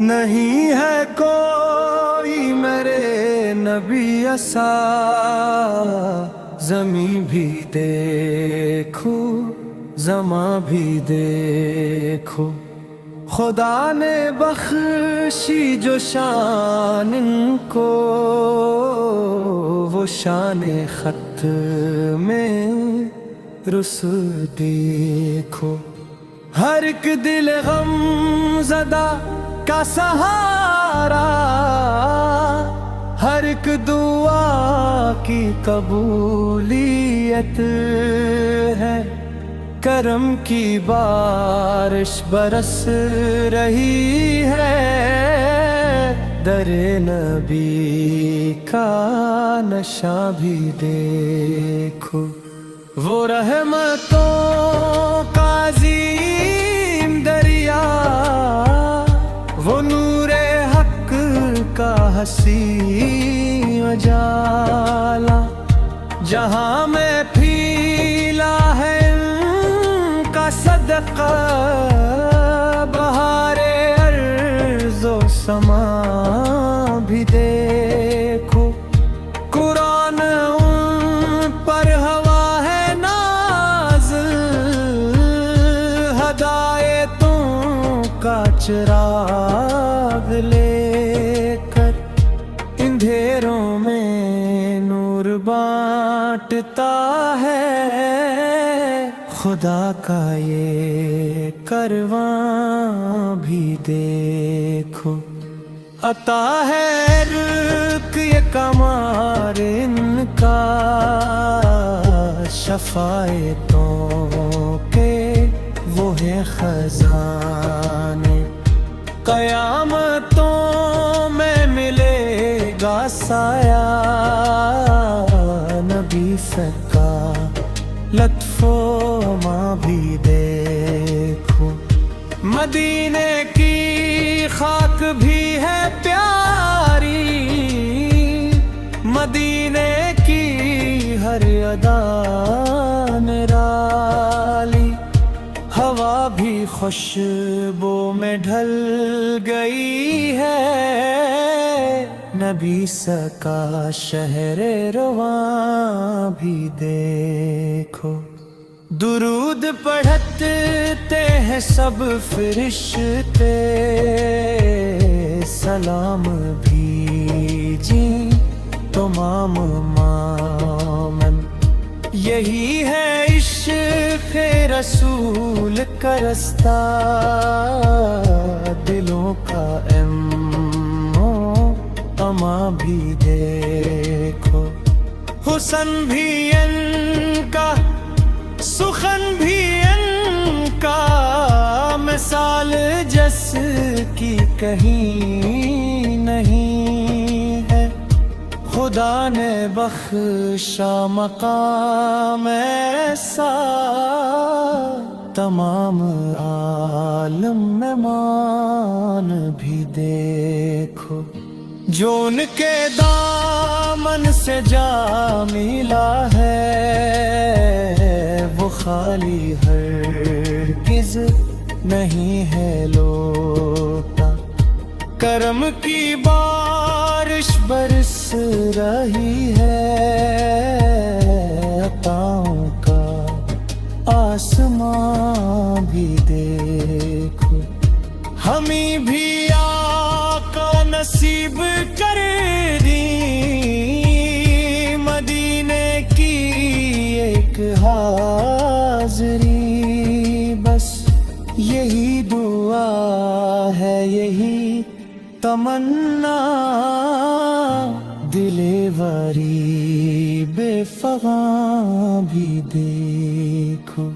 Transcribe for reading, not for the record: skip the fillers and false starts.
نہیں ہے کوئی میرے نبی ایسا، زمین بھی دیکھو زماں بھی دیکھو، خدا نے بخشی جو شان ان کو، وہ شان خط میں رسل دیکھو۔ ہر ایک دل غم زدہ کا سہارا، ہر ایک دعا کی قبولیت ہے، کرم کی بارش برس رہی ہے، در نبی کا نشہ بھی دیکھو۔ وہ رحمتوں کا عظیم دریا، وہ نور حق کا حسین اجالا، جہاں میں پھیلا ہے ان کا صدقہ، بہار ارض و سما بھی دیکھو۔ قرآن ان پر ہوا ہے نازل، ہدایتوں کا چراغ لے کر، اندھیروں میں نور بانٹتا ہے، خدا کا یہ کرواں بھی دیکھو۔ عطا ہے رزق یہ کمار ان کا، شفاعتوں کے وہ ہے خزانے، قیامتوں میں ملے گا سایہ، نبی کا لطف و ماں بھی دیکھو۔ مدینے کی خاک بھی ہے پیاری، مدینے کی ہر ادا نرالی، ہوا بھی خوشبو میں ڈھل گئی ہے، نبی کا شہر رواں بھی دیکھو۔ درود پڑھتے ہیں سب فرشتے، سلام بھیجیں تمام مومن، یہی ہے عشق رسول کا رستہ، دلوں کا اما بھی دیکھو۔ حسن بھی ان کا، سخن بھی ان کا، مثال جس کی کہیں نہیں ہے، خدا نے بخشا مقام ایسا، تمام عالم میں مان بھی دیکھو۔ جو ان کے دامن سے جا ملا ہے، وہ خالی ہرگز نہیں ہے لوٹا، کرم کی بارش برس رہی ہے، عطاؤں کا آسمان بھی دیکھو۔ ہمیں بھی آقا نصیب کر دی، مدینے کی ایک حاضری، بس یہی دعا ہے یہی تمنا، دل وری بے فغاں بھی دیکھو۔